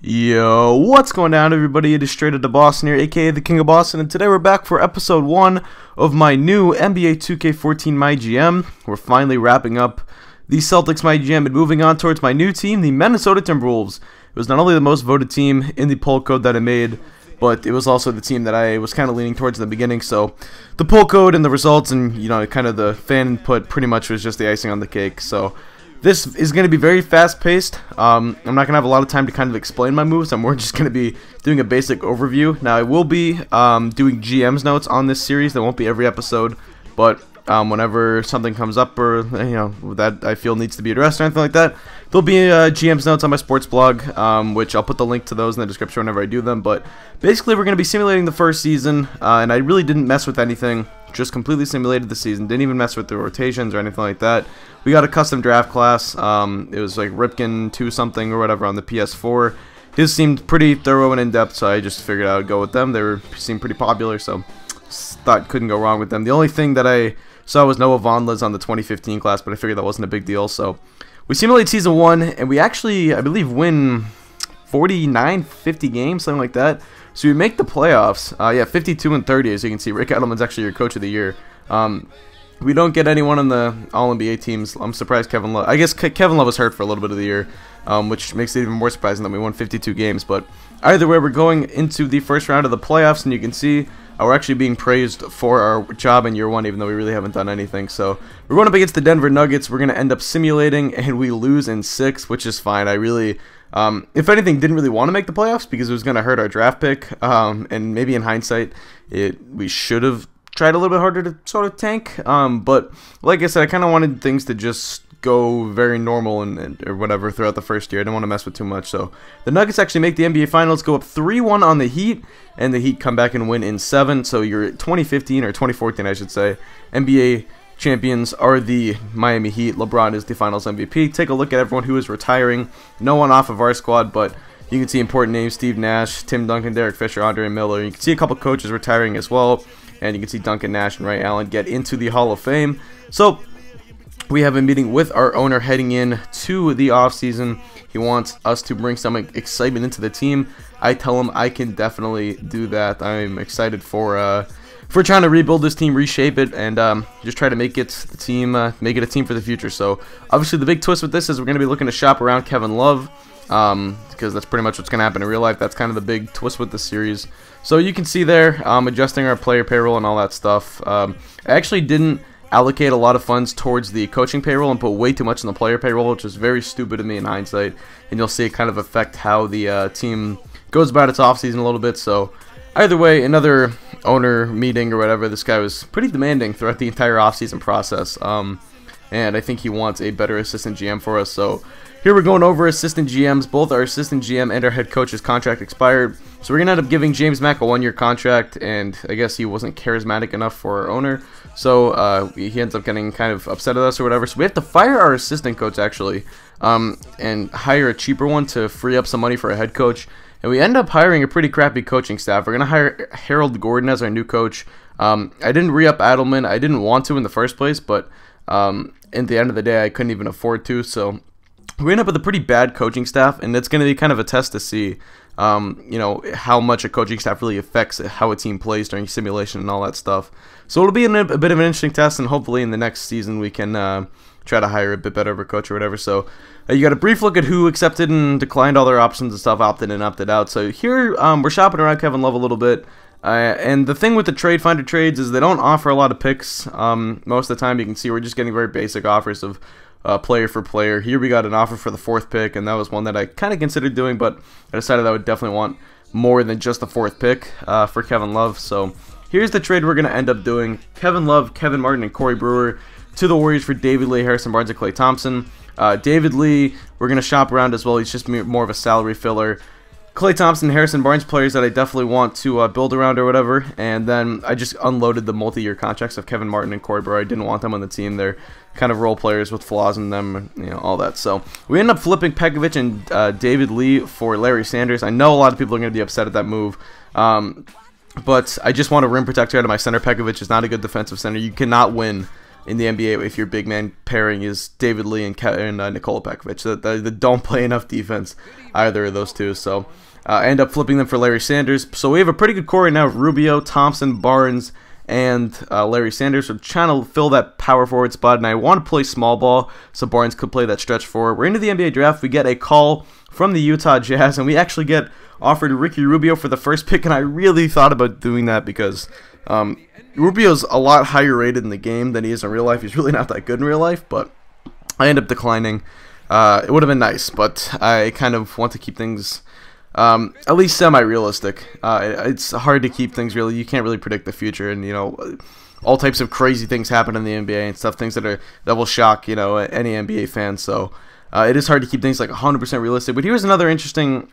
Yo, what's going down, everybody? It is Straight Outta Boston here, aka the King of Boston, and today we're back for episode 1 of my new NBA 2K14 MyGM. We're finally wrapping up the Celtics MyGM and moving on towards my new team, the Minnesota Timberwolves. It was not only the most voted team in the poll code that I made, but it was also the team that I was kind of leaning towards in the beginning. So the poll code and the results and, kind of the fan input pretty much was just the icing on the cake. So this is going to be very fast-paced. I'm not going to have a lot of time to kind of explain my moves. I'm more just going to be doing a basic overview. Now, I will be doing GM's notes on this series. That won't be every episode, but whenever something comes up or that I feel needs to be addressed or anything like that, there'll be GM's notes on my sports blog, which I'll put the link to those in the description whenever I do them. But basically, we're going to be simulating the first season, and I really didn't mess with anything. Just completely simulated the season. Didn't even mess with the rotations or anything like that. We got a custom draft class. It was like Ripken 2 something or whatever on the PS4. His seemed pretty thorough and in-depth, so I just figured I would go with them. They seemed pretty popular, so thought couldn't go wrong with them. The only thing that I saw was Noah Vonleh's on the 2015 class, but I figured that wasn't a big deal. So we simulate season 1, and we actually, I believe, win 49, 50 games, something like that. So we make the playoffs. Yeah, 52 and 30, as you can see. Rick Edelman's actually your coach of the year. We don't get anyone on the All-NBA teams. I'm surprised Kevin Love. I guess Kevin Love was hurt for a little bit of the year, which makes it even more surprising that we won 52 games. But either way, we're going into the first round of the playoffs, and you can see we're actually being praised for our job in year 1, even though we really haven't done anything. So we're going up against the Denver Nuggets. We're going to end up simulating, and we lose in 6, which is fine. I really, if anything, didn't really want to make the playoffs because it was going to hurt our draft pick. And maybe in hindsight, we should have tried a little bit harder to sort of tank. But like I said, I kind of wanted things to just go very normal or whatever throughout the first year. I didn't want to mess with too much. So the Nuggets actually make the NBA Finals, go up 3-1 on the Heat, and the Heat come back and win in 7. So your 2015 or 2014, I should say, NBA champions are the Miami Heat. LeBron is the Finals MVP. Take a look at everyone who is retiring. No one off of our squad, but you can see important names: Steve Nash, Tim Duncan, Derek Fisher, Andre Miller. You can see a couple coaches retiring as well, and you can see Duncan, Nash, and Ray Allen get into the Hall of Fame. So we have a meeting with our owner heading in to the offseason. He wants us to bring some excitement into the team. I tell him I can definitely do that. I'm excited for trying to rebuild this team, reshape it, and just try to make it a team for the future. So obviously the big twist with this is we're going to be looking to shop around Kevin Love, because that's pretty much what's going to happen in real life. That's kind of the big twist with this series. So you can see there, adjusting our player payroll and all that stuff. I actually didn't allocate a lot of funds towards the coaching payroll and put way too much in the player payroll, which is very stupid of me in hindsight, and you'll see it kind of affect how the team goes about its offseason a little bit. So either way, another owner meeting or whatever. This guy was pretty demanding throughout the entire offseason process, and I think he wants a better assistant GM for us. So here we're going over assistant GMs. Both our assistant GM and our head coach's contract expired, so we're going to end up giving James Mack a 1-year contract, and I guess he wasn't charismatic enough for our owner, so he ends up getting kind of upset at us or whatever. So we have to fire our assistant coach, actually, and hire a cheaper one to free up some money for a head coach. And we end up hiring a pretty crappy coaching staff. We're going to hire Harold Gordon as our new coach. I didn't re-up Adelman. I didn't want to in the first place, but at the end of the day, I couldn't even afford to, so we end up with a pretty bad coaching staff, and it's going to be kind of a test to see, how much a coaching staff really affects how a team plays during simulation and all that stuff. So it'll be a bit of an interesting test, and hopefully in the next season we can try to hire a bit better of a coach or whatever. So you got a brief look at who accepted and declined all their options and stuff, opted in and opted out. So here we're shopping around Kevin Love a little bit. And the thing with the Trade Finder trades is they don't offer a lot of picks. Most of the time you can see we're just getting very basic offers of player for player. Here we got an offer for the 4th pick, and that was one that I kind of considered doing, but I decided I would definitely want more than just the 4th pick for Kevin Love. So here's the trade we're going to end up doing. Kevin Love, Kevin Martin, and Corey Brewer to the Warriors for David Lee, Harrison Barnes, and Klay Thompson. David Lee, we're going to shop around as well. He's just more of a salary filler. Klay Thompson, Harrison Barnes, players that I definitely want to build around or whatever. And then I just unloaded the multi-year contracts of Kevin Martin and Corey Brewer. I didn't want them on the team. They're kind of role players with flaws in them, all that. So we end up flipping Pekovic and David Lee for Larry Sanders. I know a lot of people are going to be upset at that move. But I just want a rim protector out of my center. Pekovic is not a good defensive center. You cannot win in the NBA if your big man pairing is David Lee and Nikola Pekovic. That don't play enough defense, either of those two. So I end up flipping them for Larry Sanders. So we have a pretty good core right now: Rubio, Thompson, Barnes, and Larry Sanders. We're trying to fill that power forward spot, and I want to play small ball so Barnes could play that stretch forward. We're into the NBA draft. We get a call from the Utah Jazz, and we actually get offered Ricky Rubio for the first pick, and I really thought about doing that because Rubio's a lot higher rated in the game than he is in real life. He's really not that good in real life, but I end up declining. It would have been nice, but I kind of want to keep things at least semi-realistic. It's hard to keep things really. You can't really predict the future, and you know, all types of crazy things happen in the NBA and stuff. Things that will shock, you know, any NBA fan. So it is hard to keep things like 100% realistic. But here's another interesting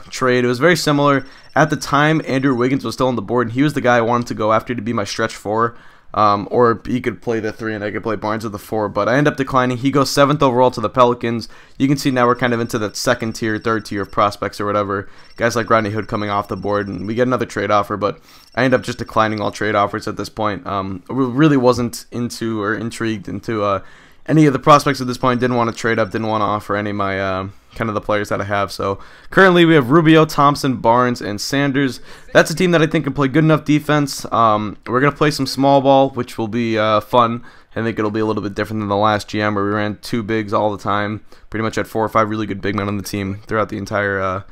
trade. It was very similar. At the time, Andrew Wiggins was still on the board, and he was the guy I wanted to go after to be my stretch 4. Or he could play the 3 and I could play Barnes at the 4, but I end up declining. He goes 7th overall to the Pelicans. You can see now we're kind of into that 2nd tier, 3rd tier of prospects or whatever. Guys like Rodney Hood coming off the board, and we get another trade offer, but I end up just declining all trade offers at this point. Really wasn't into or intrigued into any of the prospects at this point. Didn't want to trade up, didn't want to offer any of my kind of the players that I have. So currently we have Rubio, Thompson, Barnes, and Sanders. That's a team that I think can play good enough defense. We're going to play some small ball, which will be fun. I think it'll be a little bit different than the last GM where we ran 2 bigs all the time. Pretty much had 4 or 5 really good big men on the team throughout the entire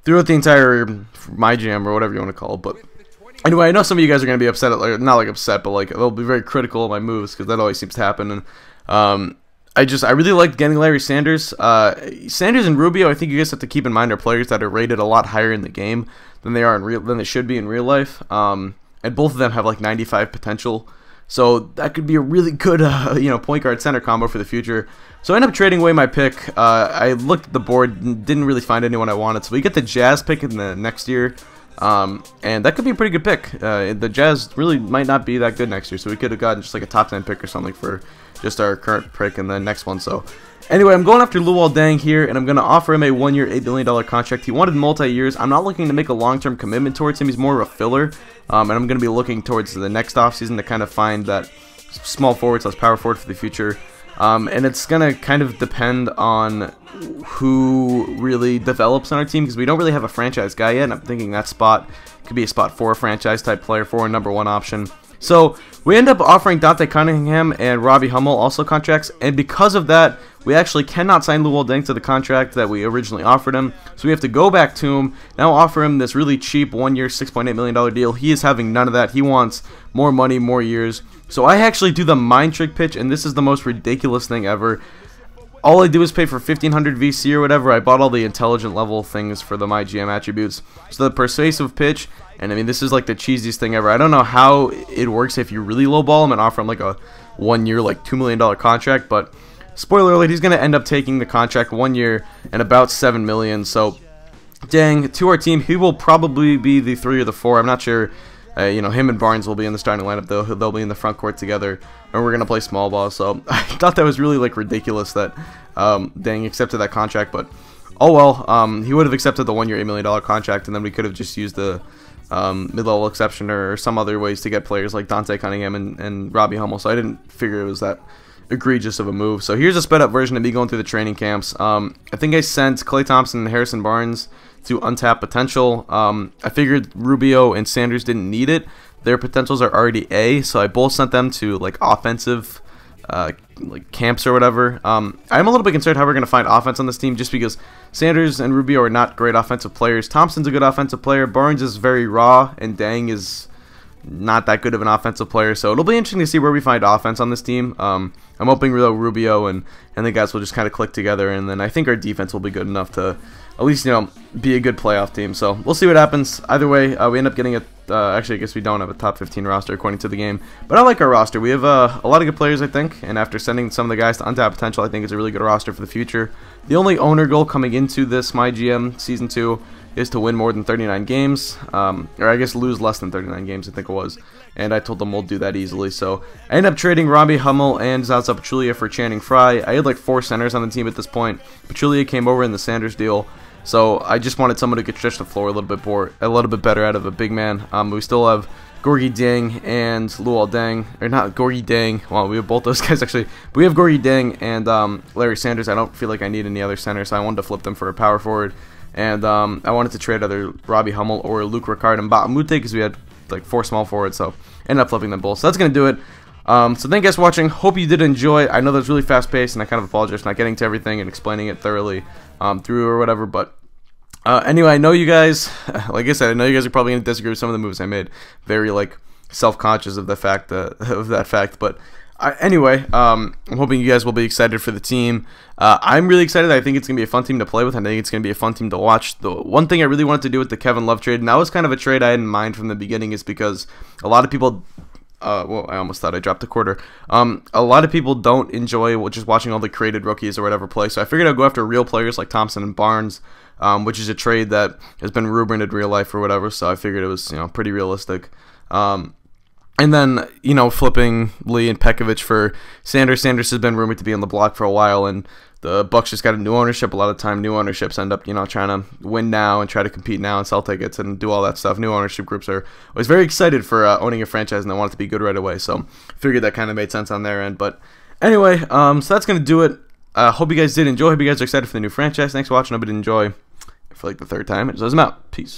MyGM or whatever you want to call it. But anyway, I know some of you guys are going to be upset, not like upset, but like they'll be very critical of my moves because that always seems to happen. And I really liked getting Larry Sanders. Sanders and Rubio, I think you guys have to keep in mind, are players that are rated a lot higher in the game than they should be in real life. And both of them have like 95 potential. So that could be a really good point guard center combo for the future. So I end up trading away my pick. I looked at the board and didn't really find anyone I wanted. So we get the Jazz pick in the next year. And that could be a pretty good pick. The Jazz really might not be that good next year, so we could have gotten just like a top 10 pick or something for just our current pick in the next one. So anyway, I'm going after Luol Deng here, and I'm going to offer him a 1-year, $8 million contract. He wanted multi-years. I'm not looking to make a long-term commitment towards him. He's more of a filler, and I'm going to be looking towards the next offseason to kind of find that small forward / power forward for the future. And it's going to kind of depend on who really develops on our team because we don't really have a franchise guy yet, and I'm thinking that spot could be a spot for a franchise type player for a #1 option. So we end up offering Dante Cunningham and Robbie Hummel also contracts, and because of that, we actually cannot sign Luol Deng to the contract that we originally offered him. So we have to go back to him, now offer him this really cheap 1-year, $6.8 million deal. He is having none of that. He wants more money, more years. So I actually do the mind trick pitch, and this is the most ridiculous thing ever. All I do is pay for 1500 VC or whatever. I bought all the intelligent level things for the MyGM attributes. So the persuasive pitch, and I mean this is like the cheesiest thing ever. I don't know how it works if you really lowball him and offer him like a 1-year, like $2 million contract, but spoiler alert, he's going to end up taking the contract 1 year and about $7 million. So Deng to our team, he will probably be the 3 or the 4. I'm not sure. Him and Barnes will be in the starting lineup. They'll be in the front court together, and we're gonna play small ball. So I thought that was really like ridiculous that Deng accepted that contract. But oh well, he would have accepted the 1-year, $8 million contract, and then we could have just used the mid-level exception or some other ways to get players like Dante Cunningham and Robbie Hummel. So I didn't figure it was that egregious of a move. So here's a sped up version of me going through the training camps. I think I sent Klay Thompson and Harrison Barnes to untapped potential. I figured Rubio and Sanders didn't need it. Their potentials are already A, so I both sent them to like offensive like camps or whatever. I'm a little bit concerned how we're going to find offense on this team just because Sanders and Rubio are not great offensive players. Thompson's a good offensive player. Barnes is very raw, and Deng is not that good of an offensive player. So it'll be interesting to see where we find offense on this team. I'm hoping Rubio and the guys will just kind of click together, and then I think our defense will be good enough to at least, be a good playoff team. So we'll see what happens. Either way, we end up getting actually, I guess we don't have a top 15 roster according to the game. But I like our roster. We have a lot of good players, I think. And after sending some of the guys to untapped potential, I think it's a really good roster for the future. The only owner goal coming into this MyGM Season 2 is to win more than 39 games. Or I guess lose less than 39 games, I think it was. And I told them we'll do that easily. So I ended up trading Robbie Hummel and Zaza Pachulia for Channing Frye. I had like 4 centers on the team at this point. Pachulia came over in the Sanders deal. So I just wanted someone who could stretch the floor a little bit better out of a big man. We still have Gorgie Deng and Luol Deng, or not Gorgie Deng. Well, we have both those guys actually. But we have Gorgie Deng and Larry Sanders. I don't feel like I need any other center, so I wanted to flip them for a power forward. And I wanted to trade either Robbie Hummel or Luke Ricard and Batamute because we had like 4 small forwards, so ended up flipping them both. So that's gonna do it. So thank you guys for watching. Hope you did enjoy. I know that was really fast paced, and I kind of apologize for not getting to everything and explaining it thoroughly through or whatever. But anyway, I know you guys, like I said, I know you guys are probably gonna disagree with some of the moves I made. Very like self-conscious of the fact that fact, but. Anyway, I'm hoping you guys will be excited for the team. I'm really excited. I think it's going to be a fun team to play with. I think it's going to be a fun team to watch. The one thing I really wanted to do with the Kevin Love trade, and that was kind of a trade I had in mind from the beginning, is because a lot of people... well, I almost thought I dropped a quarter. A lot of people don't enjoy just watching all the created rookies or whatever play, so I figured I'd go after real players like Thompson and Barnes, which is a trade that has been rumored in real life or whatever, so I figured it was, pretty realistic. And then, flipping Lee and Pekovic for Sanders. Sanders has been rumored to be on the block for a while, and the Bucks just got a new ownership. A lot of time, new ownerships end up, trying to win now and try to compete now and sell tickets and do all that stuff. New ownership groups are always very excited for owning a franchise, and they want it to be good right away. So, figured that kind of made sense on their end. But anyway, so that's going to do it. Hope you guys did enjoy. Hope you guys are excited for the new franchise. Thanks for watching. Hope you did enjoy. For like the 3rd time, it says I'm out. Peace.